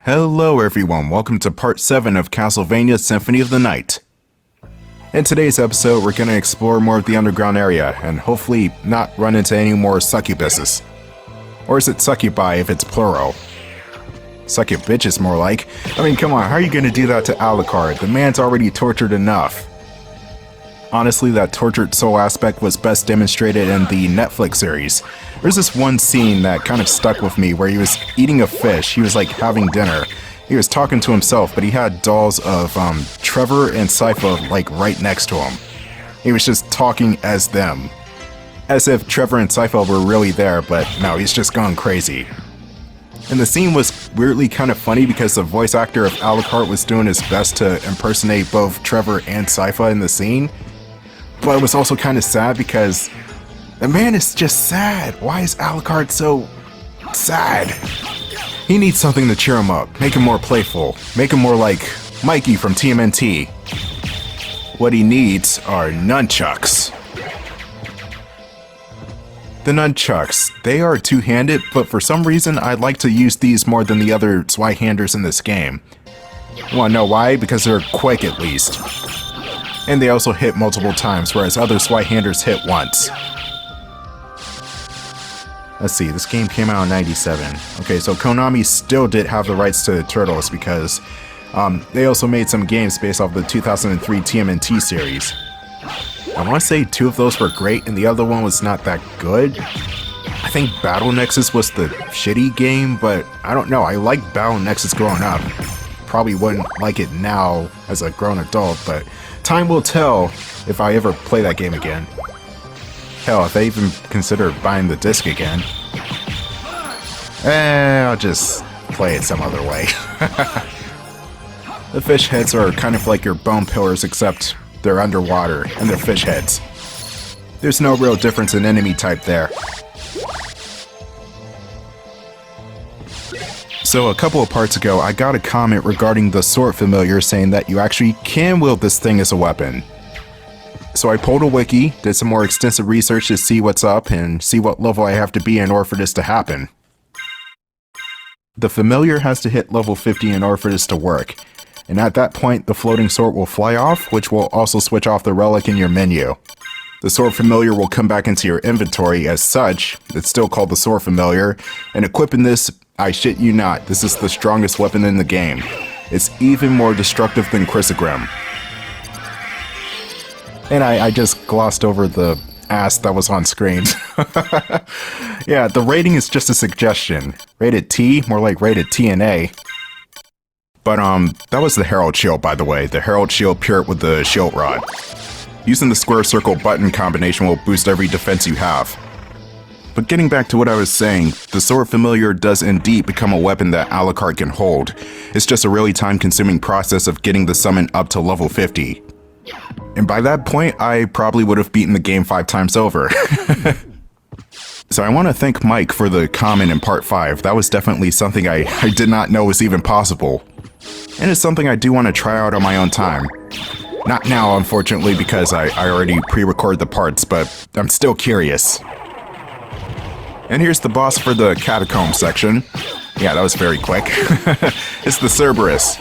Hello everyone, welcome to part 7 of Castlevania Symphony of the Night. In today's episode, we're going to explore more of the underground area, and hopefully not run into any more succubuses. Or is it succubi if it's plural? Succubitch is more like. I mean, come on, how are you going to do that to Alucard? The man's already tortured enough. Honestly, that tortured soul aspect was best demonstrated in the Netflix series. There's this one scene that kind of stuck with me where he was eating a fish. He was like having dinner. He was talking to himself, but he had dolls of Trevor and Sypha like right next to him. He was just talking as them. As if Trevor and Sypha were really there, but no, he's just gone crazy. And the scene was weirdly kind of funny because the voice actor of Alucard was doing his best to impersonate both Trevor and Sypha in the scene. But it was also kind of sad because the man is just sad. Why is Alucard so sad? He needs something to cheer him up, make him more playful, make him more like Mikey from TMNT. What he needs are nunchucks. The nunchucks, they are two-handed, but for some reason I'd like to use these more than the other Zweihanders in this game. Wanna know why? Because they're quick at least. And they also hit multiple times, whereas other Zweihanders hit once. Let's see, this game came out in '97. Okay, so Konami still did have the rights to Turtles because they also made some games based off the 2003 TMNT series. I want to say 2 of those were great and the other one was not that good. I think Battle Nexus was the shitty game, but I don't know, I liked Battle Nexus growing up. Probably wouldn't like it now as a grown adult, but time will tell if I ever play that game again. Hell, if I even consider buying the disc again. I'll just play it some other way. The fish heads are kind of like your bone pillars, except they're underwater and they're fish heads. There's no real difference in enemy type there. So a couple of parts ago, I got a comment regarding the sword familiar saying that you actually can wield this thing as a weapon. So I pulled a wiki, did some more extensive research to see what's up and see what level I have to be in order for this to happen. The familiar has to hit level 50 in order for this to work, and at that point the floating sword will fly off, which will also switch off the relic in your menu. The sword familiar will come back into your inventory as such, it's still called the sword familiar, and equipping this, I shit you not, this is the strongest weapon in the game. It's even more destructive than Chrysogrim. And I just glossed over the ass that was on screen. Yeah, the rating is just a suggestion. Rated T, more like rated TNA. But that was the Herald Shield, by the way. The Herald Shield paired with the Shield Rod. Using the square circle button combination will boost every defense you have. But getting back to what I was saying, the sword familiar does indeed become a weapon that Alucard can hold. It's just a really time-consuming process of getting the summon up to level 50. And by that point, I probably would have beaten the game 5 times over. So I want to thank Mike for the comment in part 5. That was definitely something I did not know was even possible. And it's something I do want to try out on my own time. Not now, unfortunately, because I already pre-recorded the parts, but I'm still curious. And here's the boss for the catacomb section. Yeah, that was very quick. It's the Cerberus.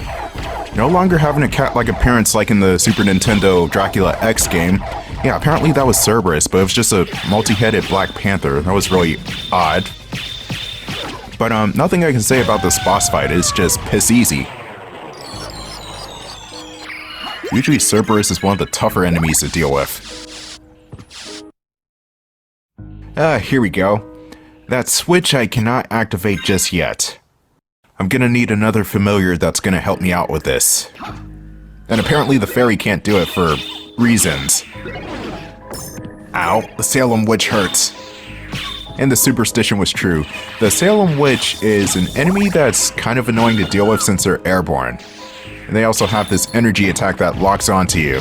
No longer having a cat-like appearance like in the Super Nintendo Dracula X game. Yeah, apparently that was Cerberus, but it was just a multi-headed Black Panther. That was really odd. But nothing I can say about this boss fight, it's just piss easy. Usually Cerberus is one of the tougher enemies to deal with. Here we go. That switch I cannot activate just yet. I'm gonna need another familiar that's gonna help me out with this. And apparently the fairy can't do it for reasons. Ow, the Salem Witch hurts. And the superstition was true. The Salem Witch is an enemy that's kind of annoying to deal with since they're airborne. And they also have this energy attack that locks onto you.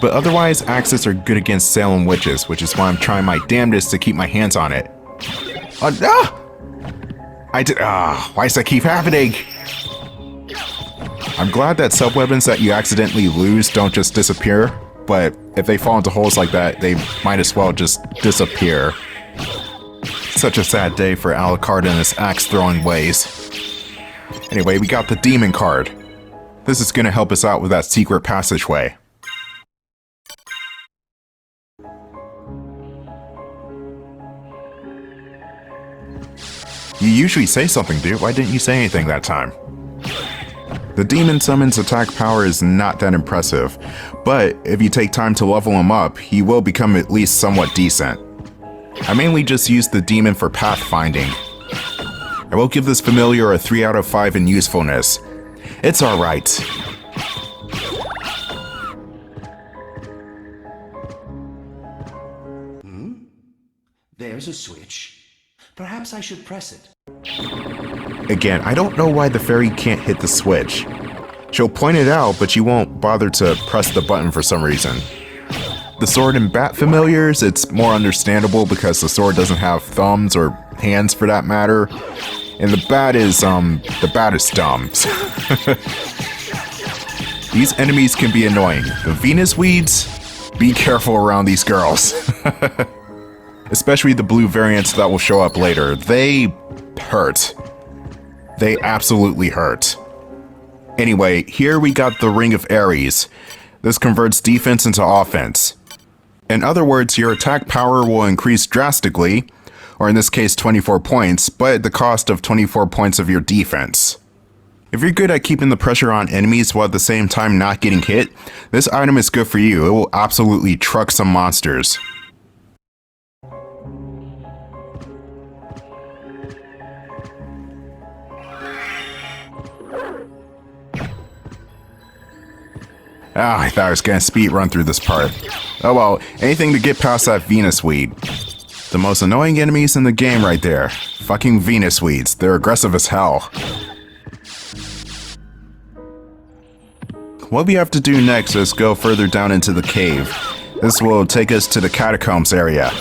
But otherwise, axes are good against Salem Witches, which is why I'm trying my damnedest to keep my hands on it. Oh, no! Why does that keep happening? I'm glad that sub-weapons that you accidentally lose don't just disappear, but if they fall into holes like that, they might as well just disappear. Such a sad day for Alucard and his axe-throwing ways. Anyway, we got the demon card. This is gonna help us out with that secret passageway. You usually say something, dude. Why didn't you say anything that time? The demon summon's attack power is not that impressive, but if you take time to level him up, he will become at least somewhat decent. I mainly just use the demon for pathfinding. I will give this familiar a 3 out of 5 in usefulness. It's alright. There's a switch. Perhaps I should press it. Again, I don't know why the fairy can't hit the switch. She'll point it out, but she won't bother to press the button for some reason. The sword and bat familiars, it's more understandable because the sword doesn't have thumbs or hands for that matter. And the bat is dumb. These enemies can be annoying. The Venus weeds, be careful around these girls. Especially the blue variants that will show up later. They hurt. They absolutely hurt. Anyway, here we got the Ring of Ares. This converts defense into offense. In other words, your attack power will increase drastically, or in this case 24 points, but at the cost of 24 points of your defense. If you're good at keeping the pressure on enemies while at the same time not getting hit, this item is good for you. It will absolutely truck some monsters. I thought I was gonna speed run through this part. Oh well, anything to get past that Venus weed. The most annoying enemies in the game right there. Fucking Venus weeds. They're aggressive as hell. What we have to do next is go further down into the cave. This will take us to the catacombs area.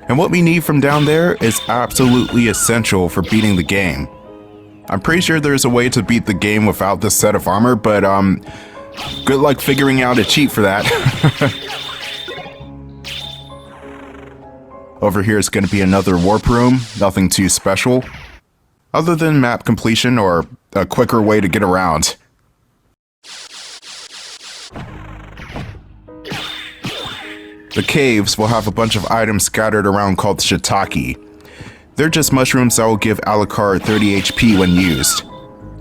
And what we need from down there is absolutely essential for beating the game. I'm pretty sure there's a way to beat the game without this set of armor, but good luck figuring out a cheat for that. Over here is going to be another warp room, nothing too special, other than map completion or a quicker way to get around. The caves will have a bunch of items scattered around called shiitake. They're just mushrooms that will give Alucard 30 HP when used.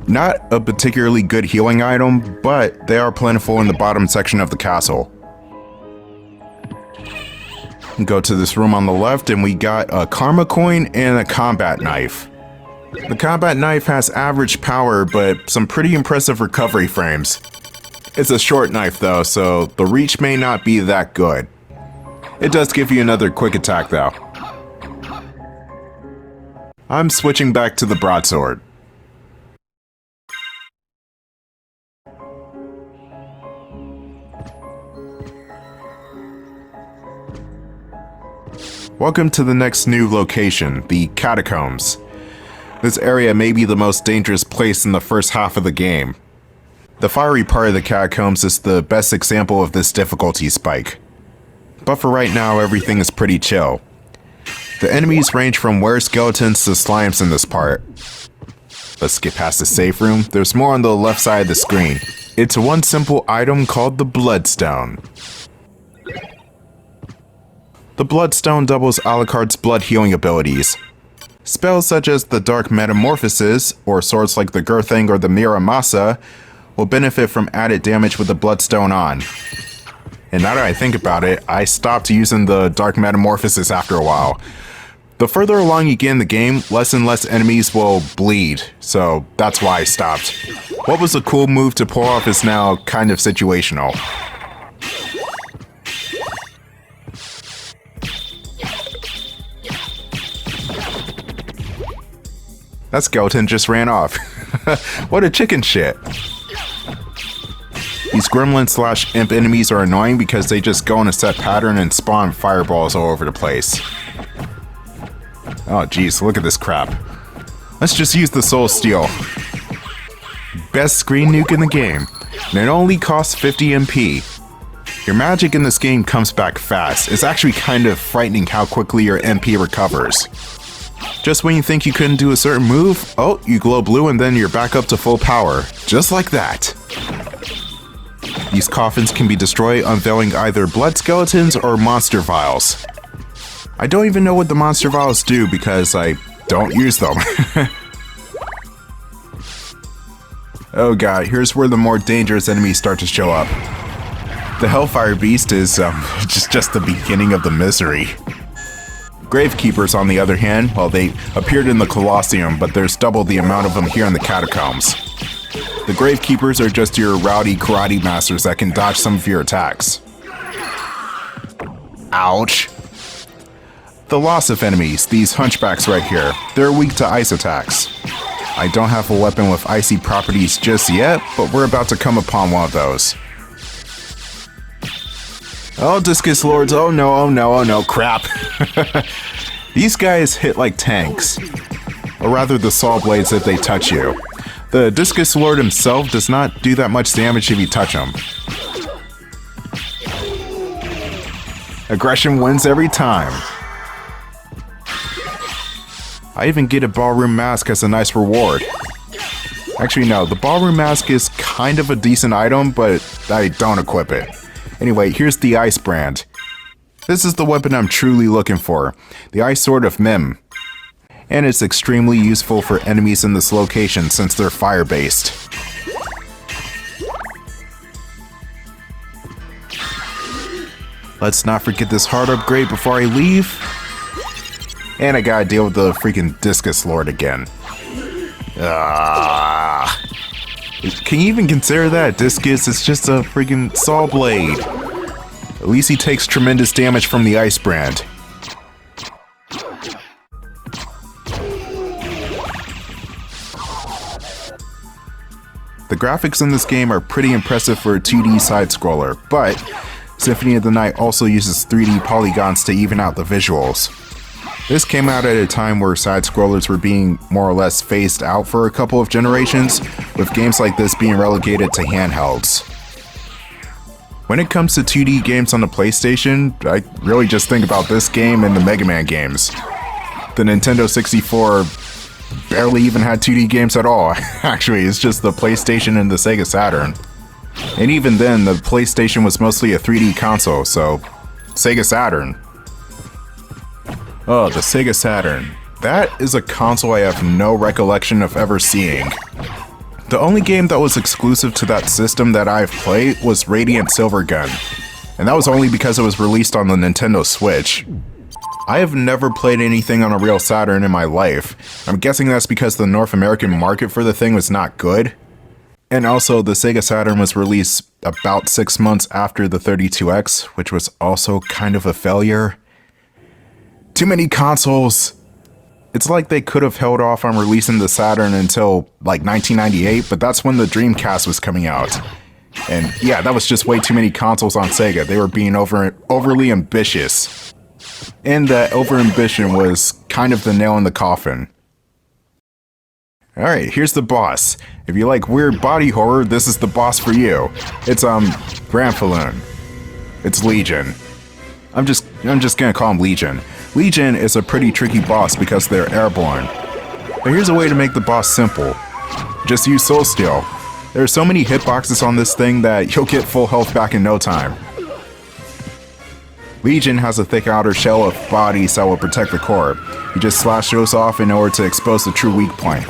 Not a particularly good healing item, but they are plentiful in the bottom section of the castle. Go to this room on the left and we got a karma coin and a combat knife. The combat knife has average power, but some pretty impressive recovery frames. It's a short knife though, so the reach may not be that good. It does give you another quick attack though. I'm switching back to the broadsword. Welcome to the next new location, the catacombs. This area may be the most dangerous place in the first half of the game. The fiery part of the catacombs is the best example of this difficulty spike. But for right now, everything is pretty chill. The enemies range from were-skeletons to slimes in this part. Let's get past the safe room. There's more on the left side of the screen. It's one simple item called the Bloodstone. The Bloodstone doubles Alucard's blood healing abilities. Spells such as the Dark Metamorphosis, or swords like the Gurthang or the Miramasa, will benefit from added damage with the Bloodstone on. And now that I think about it, I stopped using the Dark Metamorphosis after a while. The further along you get in the game, less and less enemies will bleed, so that's why I stopped. What was a cool move to pull off is now kind of situational. That skeleton just ran off. What a chicken shit. These gremlin/imp enemies are annoying because they just go in a set pattern and spawn fireballs all over the place. Oh jeez, look at this crap. Let's just use the soul steel. Best screen nuke in the game. And it only costs 50 MP. Your magic in this game comes back fast. It's actually kind of frightening how quickly your MP recovers. Just when you think you couldn't do a certain move, oh, you glow blue and then you're back up to full power. Just like that. These coffins can be destroyed, unveiling either blood skeletons or monster vials. I don't even know what the monster vials do because I don't use them. Oh god, here's where the more dangerous enemies start to show up. The Hellfire Beast is just the beginning of the misery. Gravekeepers, on the other hand, well, they appeared in the Colosseum, but there's double the amount of them here in the Catacombs. The Gravekeepers are just your rowdy karate masters that can dodge some of your attacks. Ouch. The loss of enemies, these hunchbacks right here, they're weak to ice attacks. I don't have a weapon with icy properties just yet, but we're about to come upon one of those. Oh, Discus Lords, oh no, oh no, oh no, crap. These guys hit like tanks. Or rather the saw blades if they touch you. The Discus Lord himself does not do that much damage if you touch him. Aggression wins every time. I even get a ballroom mask as a nice reward. Actually no, the ballroom mask is kind of a decent item, but I don't equip it. Anyway, here's the Ice Brand. This is the weapon I'm truly looking for, the Ice Sword of Mim. And it's extremely useful for enemies in this location since they're fire-based. Let's not forget this heart upgrade before I leave. And I gotta deal with the freaking Discus Lord again. Can you even consider that Discus is just a freaking saw blade? At least he takes tremendous damage from the Ice Brand. The graphics in this game are pretty impressive for a 2D side-scroller, but Symphony of the Night also uses 3D polygons to even out the visuals. This came out at a time where side-scrollers were being more or less phased out for a couple of generations, with games like this being relegated to handhelds. When it comes to 2D games on the PlayStation, I really just think about this game and the Mega Man games. The Nintendo 64 barely even had 2D games at all. Actually, it's just the PlayStation and the Sega Saturn. And even then, the PlayStation was mostly a 3D console, so Sega Saturn. Oh, the Sega Saturn. That is a console I have no recollection of ever seeing. The only game that was exclusive to that system that I've played was Radiant Silvergun, and that was only because it was released on the Nintendo Switch. I have never played anything on a real Saturn in my life. I'm guessing that's because the North American market for the thing was not good. And also, the Sega Saturn was released about 6 months after the 32X, which was also kind of a failure. Too many consoles! It's like they could have held off on releasing the Saturn until like 1998, but that's when the Dreamcast was coming out. And yeah, that was just way too many consoles on Sega. They were being overly ambitious. And that over-ambition was kind of the nail in the coffin. Alright, here's the boss. If you like weird body horror, this is the boss for you. It's Granfaloon. It's Legion. I'm just gonna call him Legion. Legion is a pretty tricky boss because they're airborne. But here's a way to make the boss simple. Just use Soul Steel. There are so many hitboxes on this thing that you'll get full health back in no time. Legion has a thick outer shell of bodies that will protect the core. You just slash those off in order to expose the true weak point.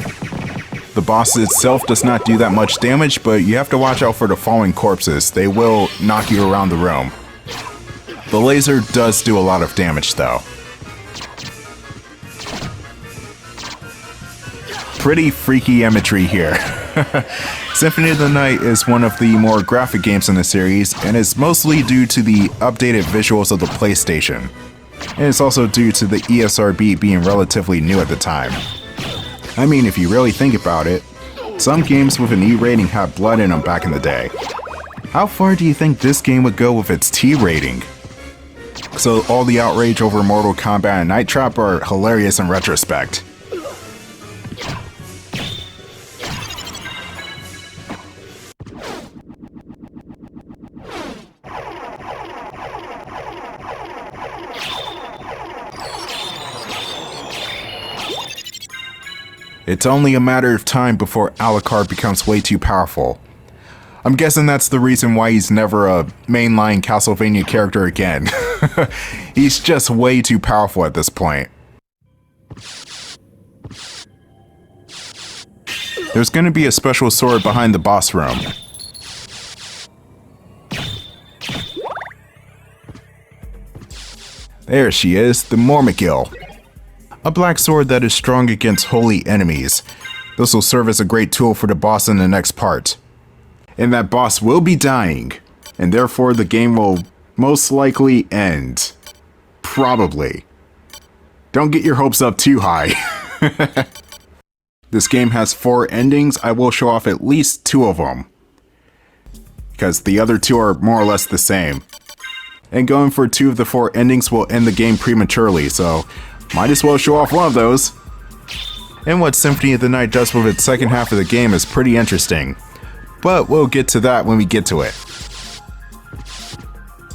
The boss itself does not do that much damage, but you have to watch out for the falling corpses. They will knock you around the room. The laser does do a lot of damage though. Pretty freaky imagery here. Symphony of the Night is one of the more graphic games in the series, and is mostly due to the updated visuals of the PlayStation. And it's also due to the ESRB being relatively new at the time. I mean, if you really think about it, some games with an E rating had blood in them back in the day. How far do you think this game would go with its T rating? So all the outrage over Mortal Kombat and Night Trap are hilarious in retrospect. It's only a matter of time before Alucard becomes way too powerful. I'm guessing that's the reason why he's never a mainline Castlevania character again. He's just way too powerful at this point. There's gonna be a special sword behind the boss room. There she is, the Mormagil. A black sword that is strong against holy enemies. This will serve as a great tool for the boss in the next part. And that boss will be dying, and therefore the game will most likely end. Probably. Don't get your hopes up too high. This game has 4 endings. I will show off at least 2 of them, because the other 2 are more or less the same. And going for 2 of the 4 endings will end the game prematurely, so might as well show off one of those. And what Symphony of the Night does with its second half of the game is pretty interesting. But we'll get to that when we get to it.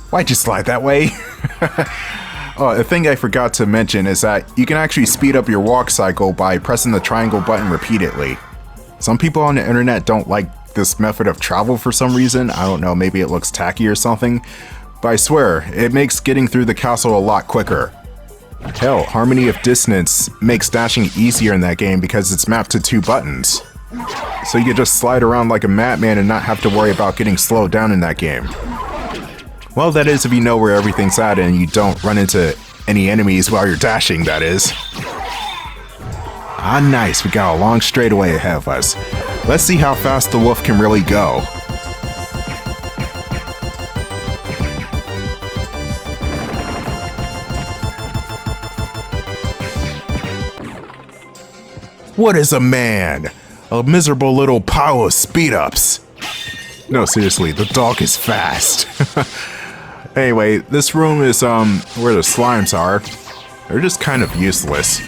Why'd you slide that way? Oh, a thing I forgot to mention is that you can actually speed up your walk cycle by pressing the triangle button repeatedly. Some people on the internet don't like this method of travel for some reason. I don't know, maybe it looks tacky or something. But I swear, it makes getting through the castle a lot quicker. Hell, Harmony of Dissonance makes dashing easier in that game because it's mapped to 2 buttons. So you can just slide around like a madman and not have to worry about getting slowed down in that game. Well, that is if you know where everything's at and you don't run into any enemies while you're dashing, that is. Ah, nice, we got a long straightaway ahead of us. Let's see how fast the wolf can really go. What is a man? A miserable little pile of speed-ups. No, seriously, the dog is fast. Anyway, this room is where the slimes are. They're just kind of useless.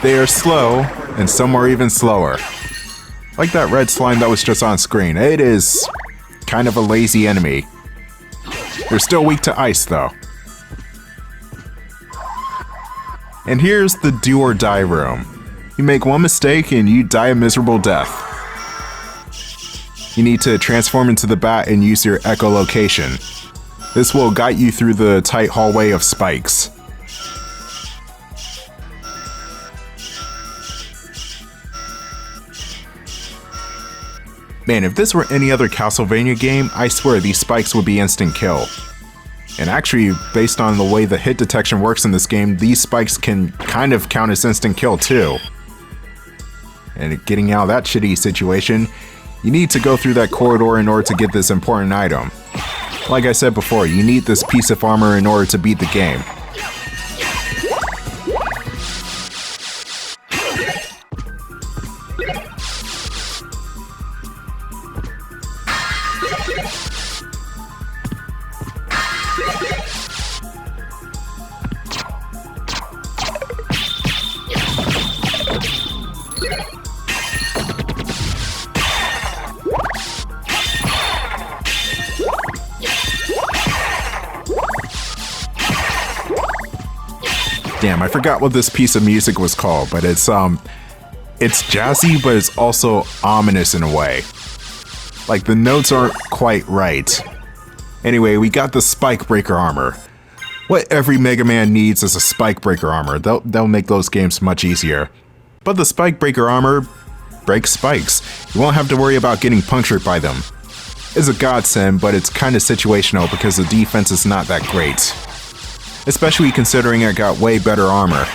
They are slow, and some are even slower. Like that red slime that was just on screen. It is kind of a lazy enemy. They're still weak to ice, though. And here's the do or die room. You make one mistake and you die a miserable death. You need to transform into the bat and use your echolocation. This will guide you through the tight hallway of spikes. Man, if this were any other Castlevania game, I swear these spikes would be instant kill. And actually, based on the way the hit detection works in this game, these spikes can kind of count as instant kill too. And getting out of that shitty situation, you need to go through that corridor in order to get this important item. Like I said before, you need this piece of armor in order to beat the game. Damn, I forgot what this piece of music was called, but it's jazzy, but it's also ominous in a way. Like, the notes aren't quite right. Anyway, we got the Spike Breaker armor. What every Mega Man needs is a Spike Breaker armor. They'll make those games much easier. But the Spike Breaker armor breaks spikes. You won't have to worry about getting punctured by them. It's a godsend, but it's kind of situational because the defense is not that great. Especially considering I got way better armor.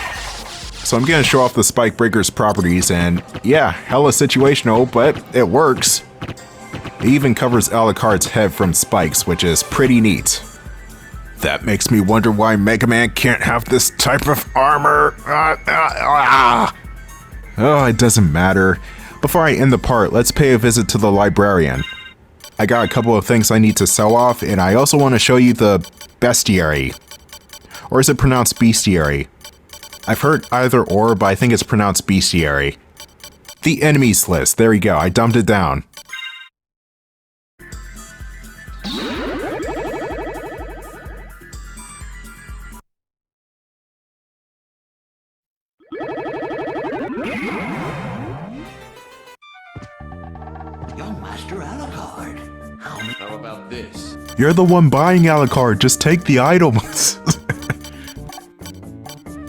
So I'm gonna show off the Spike Breaker's properties, and yeah, hella situational, but it works. It even covers Alucard's head from spikes, which is pretty neat. That makes me wonder why Mega Man can't have this type of armor. Oh, it doesn't matter. Before I end the part, let's pay a visit to the librarian. I got a couple of things I need to sell off, and I also want to show you the bestiary. Or is it pronounced bestiary? I've heard either or, but I think it's pronounced bestiary. The enemies list, there we go, I dumped it down. Young Master Alucard. How about this? You're the one buying Alucard, just take the items.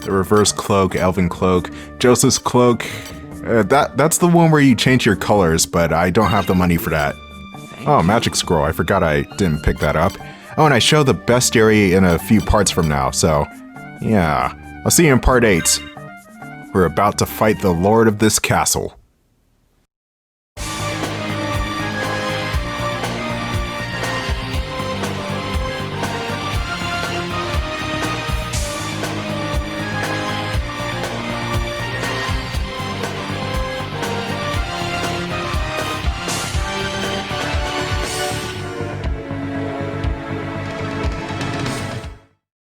The reverse cloak, elven cloak, Joseph's cloak. That's the one where you change your colors, but I don't have the money for that. Oh, magic scroll. I forgot I didn't pick that up. Oh, and I show the bestiary in a few parts from now, so yeah. I'll see you in part 8. We're about to fight the lord of this castle.